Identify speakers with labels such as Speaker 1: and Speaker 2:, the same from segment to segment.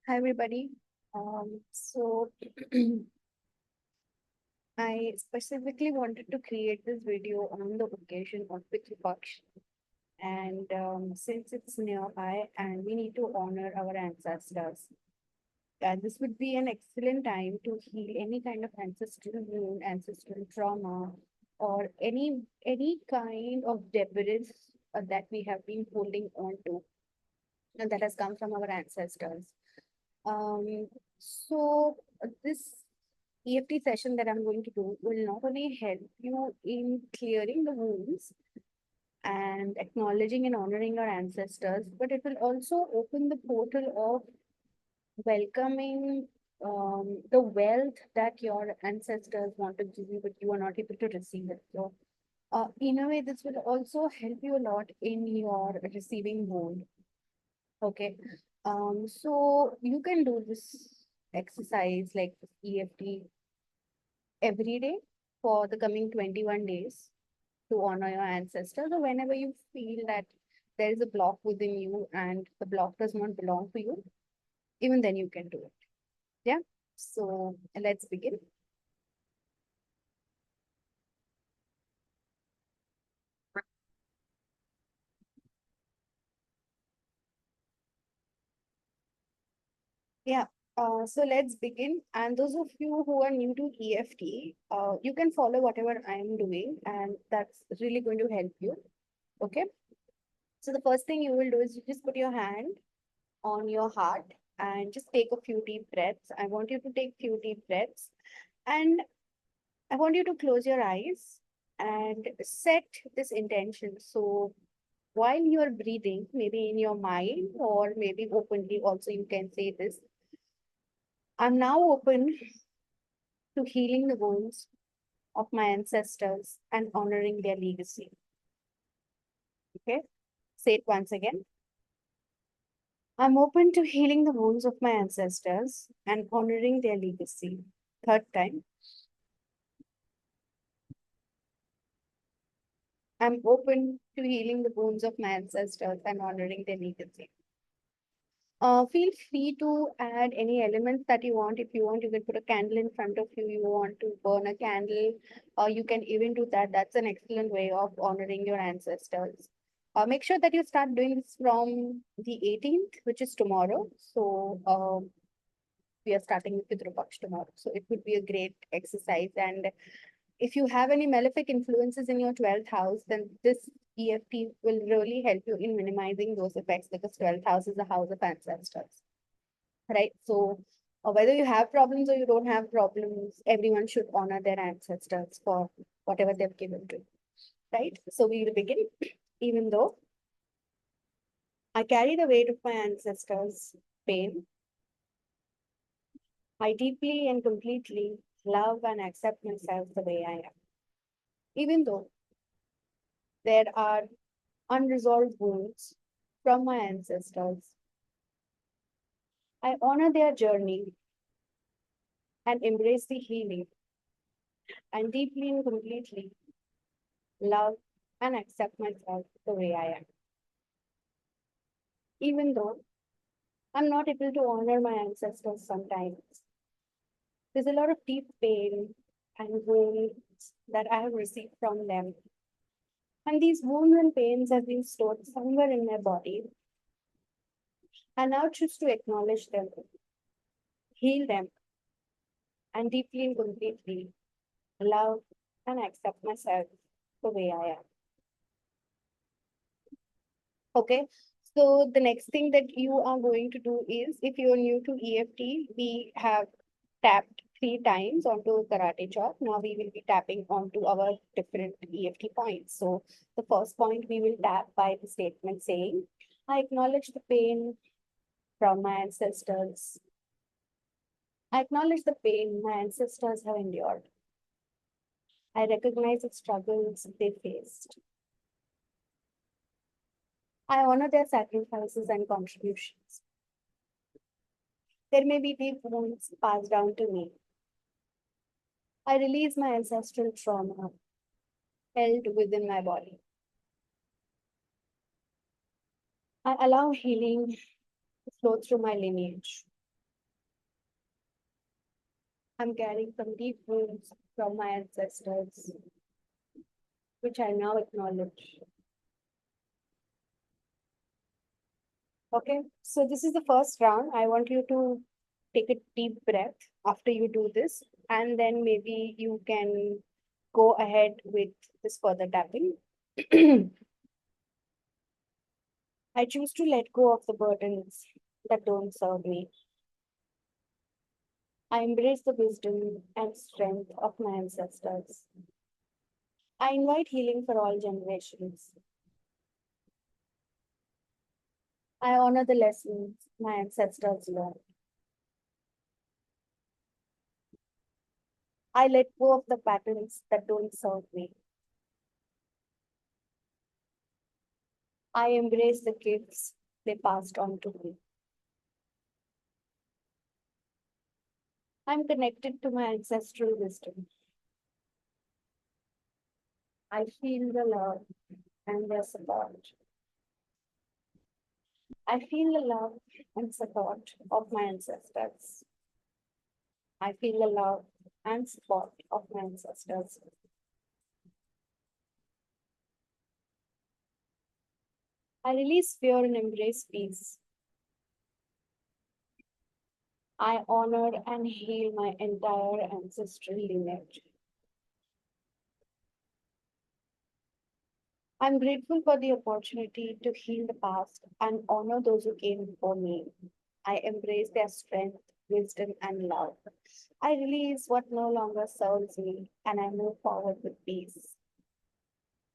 Speaker 1: Hi, everybody. So I specifically wanted to create this video on the occasion of Pitru Paksh. And since it's nearby and we need to honor our ancestors, this would be an excellent time to heal any kind of ancestral wound, ancestral trauma, or any kind of debris that we have been holding on to and that has come from our ancestors. Um, this EFT session that I'm going to do will not only help you in clearing the wounds and acknowledging and honoring your ancestors, but it will also open the portal of welcoming the wealth that your ancestors want to give you, but you are not able to receive it. So, in a way, this will also help you a lot in your receiving wound. Okay. So you can do this exercise like EFT every day for the coming 21 days to honor your ancestors, or whenever you feel that there is a block within you and the block does not belong to you, even then you can do it. Yeah. So let's begin. Yeah. So let's begin. And those of you who are new to EFT, you can follow whatever I am doing, and that's really going to help you. Okay. So the first thing you will do is you just put your hand on your heart and just take a few deep breaths. I want you to take few deep breaths and I want you to close your eyes and set this intention. So while you're breathing, maybe in your mind or maybe openly also you can say this. I'm now open to healing the wounds of my ancestors and honoring their legacy. Okay? Say it once again. I'm open to healing the wounds of my ancestors and honoring their legacy. Third time. I'm open to healing the wounds of my ancestors and honoring their legacy. Feel free to add any elements that you want. If you want, you can put a candle in front of you. You want to burn a candle, you can even do that. That's an excellent way of honoring your ancestors. Make sure that you start doing this from the 18th, which is tomorrow. So we are starting with Pitru Paksh tomorrow. So it would be a great exercise. And if you have any malefic influences in your 12th house, then this EFT will really help you in minimizing those effects because 12th house is the house of ancestors, right? So whether you have problems or you don't have problems, everyone should honor their ancestors for whatever they've given to you, right? So we will begin. Even though I carry the weight of my ancestors' pain, I deeply and completely love and accept myself the way I am. Even though there are unresolved wounds from my ancestors, I honor their journey and embrace the healing and deeply and completely love and accept myself the way I am. Even though I'm not able to honor my ancestors sometimes, there's a lot of deep pain and wounds that I have received from them. And these wounds and pains have been stored somewhere in my body. I now choose to acknowledge them, heal them, and deeply and completely love and accept myself the way I am. Okay. So the next thing that you are going to do is, if you're new to EFT, we have tapped 3 times onto karate chop. Now we will be tapping onto our different EFT points. So the first point we will tap by the statement saying, I acknowledge the pain from my ancestors. I acknowledge the pain my ancestors have endured. I recognize the struggles they faced. I honor their sacrifices and contributions. There may be deep wounds passed down to me. I release my ancestral trauma held within my body. I allow healing to flow through my lineage. I'm carrying some deep wounds from my ancestors, which I now acknowledge. Okay, so this is the first round. I want you to take a deep breath after you do this, and then maybe you can go ahead with this further tapping. I choose to let go of the burdens that don't serve me. I embrace the wisdom and strength of my ancestors. I invite healing for all generations. I honor the lessons my ancestors learned. I let go of the patterns that don't serve me. I embrace the gifts they passed on to me. I'm connected to my ancestral wisdom. I feel the love and their support. I feel the love and support of my ancestors. I feel the love and support of my ancestors. I release fear and embrace peace. I honor and heal my entire ancestral lineage. I'm grateful for the opportunity to heal the past and honor those who came before me. I embrace their strength, wisdom, and love. I release what no longer serves me and I move forward with peace.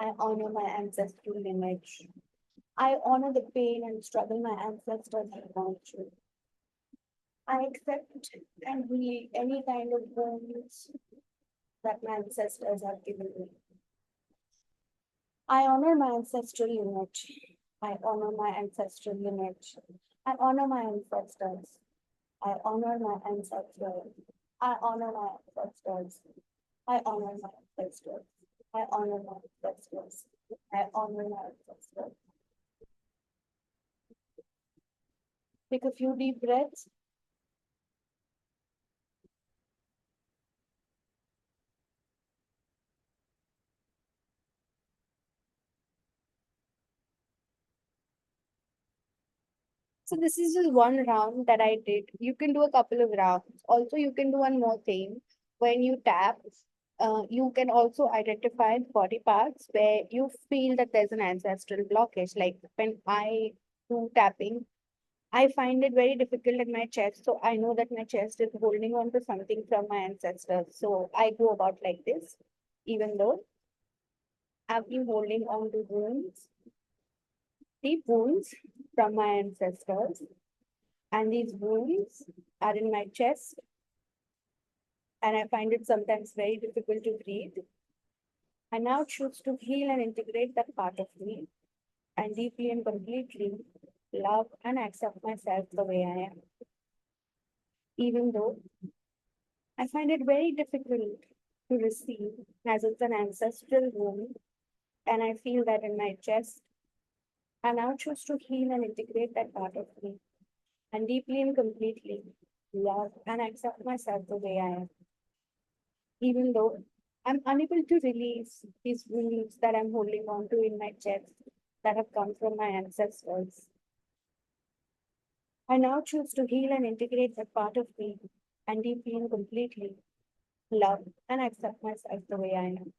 Speaker 1: I honor my ancestral lineage. I honor the pain and struggle my ancestors have gone through. I accept and heal any kind of wounds that my ancestors have given me. I honor my ancestral lineage. I honor my ancestral lineage. I honor my ancestors. I honor my ancestors. I honor my ancestors. I honor my ancestors. I honor my ancestors. I honor my ancestors. Take a few deep breaths. So this is just one round that I did. You can do a couple of rounds. Also, you can do one more thing. When you tap, you can also identify body parts where you feel that there's an ancestral blockage. Like when I do tapping, I find it very difficult in my chest. So I know that my chest is holding on to something from my ancestors. So I go about like this, even though I've been holding on to wounds, deep wounds from my ancestors. And these wounds are in my chest, and I find it sometimes very difficult to breathe. I now choose to heal and integrate that part of me and deeply and completely love and accept myself the way I am. Even though I find it very difficult to receive as it's an ancestral wound, and I feel that in my chest, I now choose to heal and integrate that part of me and deeply and completely love and accept myself the way I am. Even though I'm unable to release these wounds that I'm holding on to in my chest that have come from my ancestors. I now choose to heal and integrate that part of me and deeply and completely love and accept myself the way I am.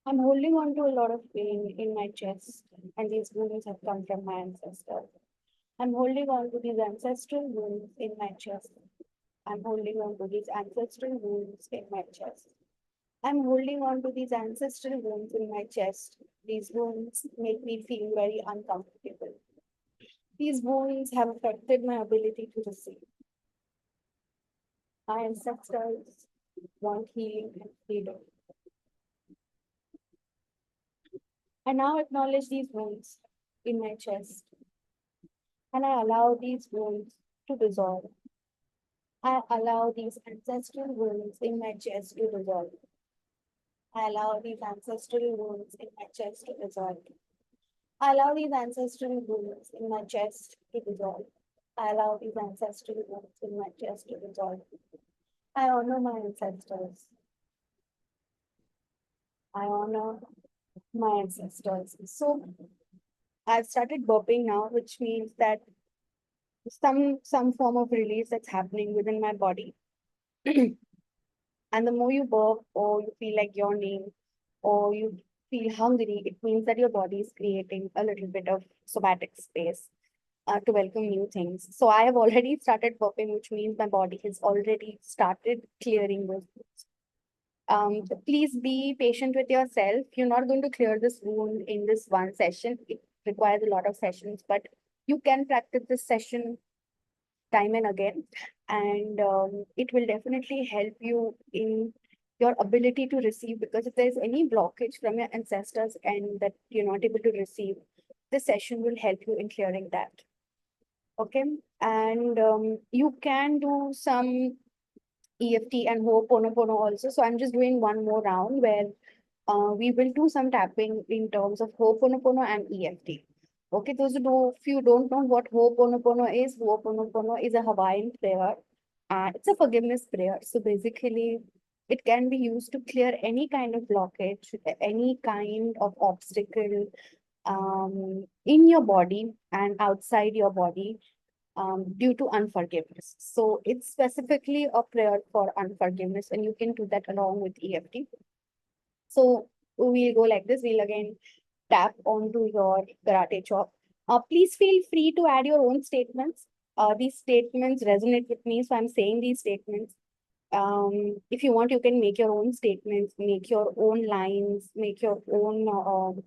Speaker 1: I'm holding on to a lot of pain in my chest, and these wounds have come from my ancestors. I'm holding on to these ancestral wounds in my chest. I'm holding on to these ancestral wounds in my chest. I'm holding on to these ancestral wounds in my chest. These wounds make me feel very uncomfortable. These wounds have affected my ability to receive. My ancestors want healing and freedom. I now acknowledge these wounds in my chest and I allow these wounds to dissolve. I allow these ancestral wounds in my chest to dissolve. I allow these ancestral wounds in my chest to dissolve. I allow these ancestral wounds in my chest to dissolve. I allow these ancestral wounds in my chest to dissolve. I honor my ancestors. I honor my ancestors. So I've started burping now, which means that some form of release that's happening within my body. And the more you burp or you feel like yawning or you feel hungry, it means that your body is creating a little bit of somatic space to welcome new things. So I have already started burping, which means my body has already started clearing those wounds. Please be patient with yourself. You're not going to clear this wound in this one session. It requires a lot of sessions, but you can practice this session time and again, and it will definitely help you in your ability to receive, because if there's any blockage from your ancestors and that you're not able to receive, this session will help you in clearing that. Okay, and you can do some EFT and Ho'oponopono also. So I'm just doing one more round where we will do some tapping in terms of Ho'oponopono and EFT. Okay, those who do, if you don't know what Ho'oponopono is a Hawaiian prayer. It's a forgiveness prayer. So basically, it can be used to clear any kind of blockage, any kind of obstacle in your body and outside your body due to unforgiveness. So it's specifically a prayer for unforgiveness, and you can do that along with EFT. So we'll go like this. We'll again tap onto your karate chop. Please feel free to add your own statements. These statements resonate with me, so I'm saying these statements. If you want, you can make your own statements, make your own lines, make your own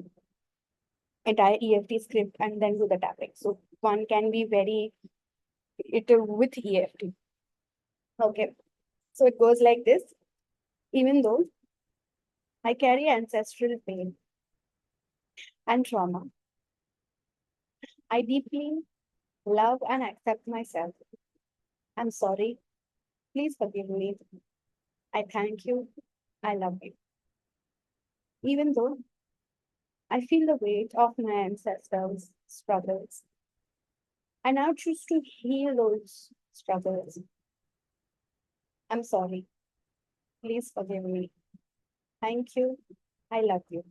Speaker 1: entire EFT script, and then do the tapping. So one can be very iterative with EFT. Okay, so it goes like this. Even though I carry ancestral pain and trauma, I deeply love and accept myself. I'm sorry. Please forgive me. I thank you. I love you. Even though I feel the weight of my ancestors' struggles, I now choose to heal those struggles. I'm sorry. Please forgive me. Thank you. I love you.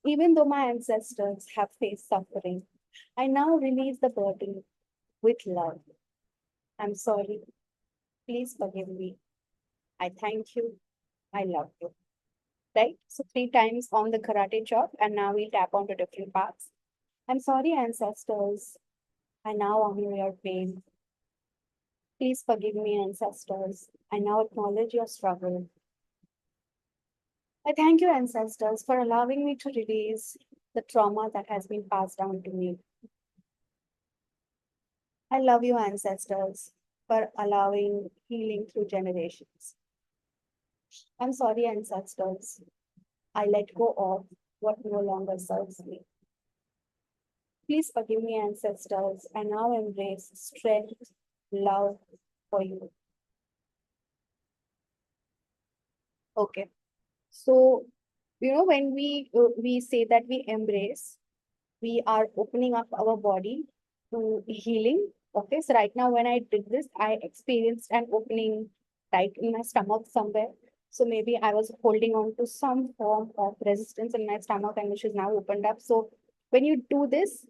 Speaker 1: Even though my ancestors have faced suffering, I now release the burden with love. I'm sorry. Please forgive me. I thank you. I love you. Right? So 3 times on the karate chop, and now we tap onto different parts. I'm sorry, ancestors. I now honor your pain. Please forgive me, ancestors. I now acknowledge your struggle. I thank you, ancestors, for allowing me to release the trauma that has been passed down to me. I love you, ancestors, for allowing healing through generations. I'm sorry, ancestors. I let go of what no longer serves me. Please forgive me, ancestors. I now embrace strength, love for you. Okay. So, when we say that we embrace, we are opening up our body to healing. Okay. So right now, when I did this, I experienced an opening right in my stomach somewhere. So maybe I was holding on to some form of resistance in my stomach, and which is now opened up. So when you do this,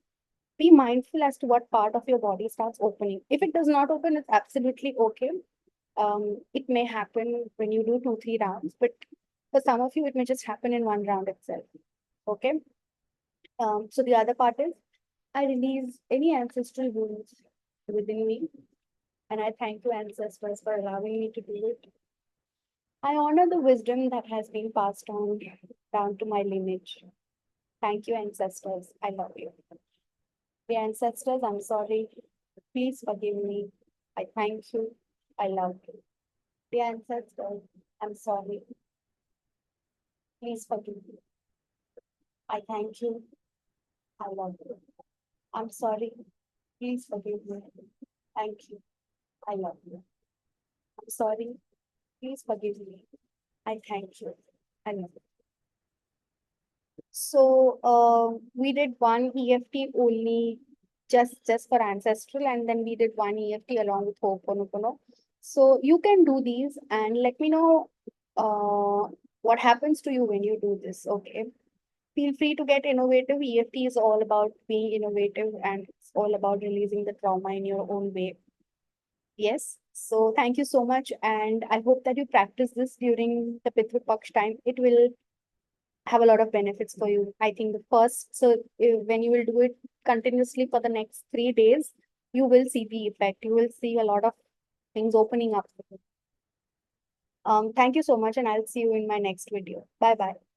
Speaker 1: be mindful as to what part of your body starts opening. If it does not open, it's absolutely okay. It may happen when you do 2, 3 rounds, but for some of you, it may just happen in one round itself. Okay. So the other part is I release any ancestral wounds within me, and I thank you, ancestors, for allowing me to do it. I honor the wisdom that has been passed on down to my lineage. Thank you, ancestors. I love you. The ancestors, I'm sorry. Please forgive me. I thank you. I love you. The ancestors, I'm sorry. Please forgive me. I thank you. I love you. I'm sorry. Please forgive me. Thank you. I love you. I'm sorry. Please forgive me. I thank you. I love you. So we did one EFT only just for ancestral, and then we did one EFT along with Ho'oponopono. So you can do these and let me know what happens to you when you do this. Okay. Feel free to get innovative. EFT is all about being innovative and it's all about releasing the trauma in your own way. Yes. So thank you so much. And I hope that you practice this during the Pitru Paksh time. It will have a lot of benefits for you. I think the first, so when you will do it continuously for the next 3 days, you will see the effect. You will see a lot of things opening up for you. Thank you so much, and I'll see you in my next video. Bye bye.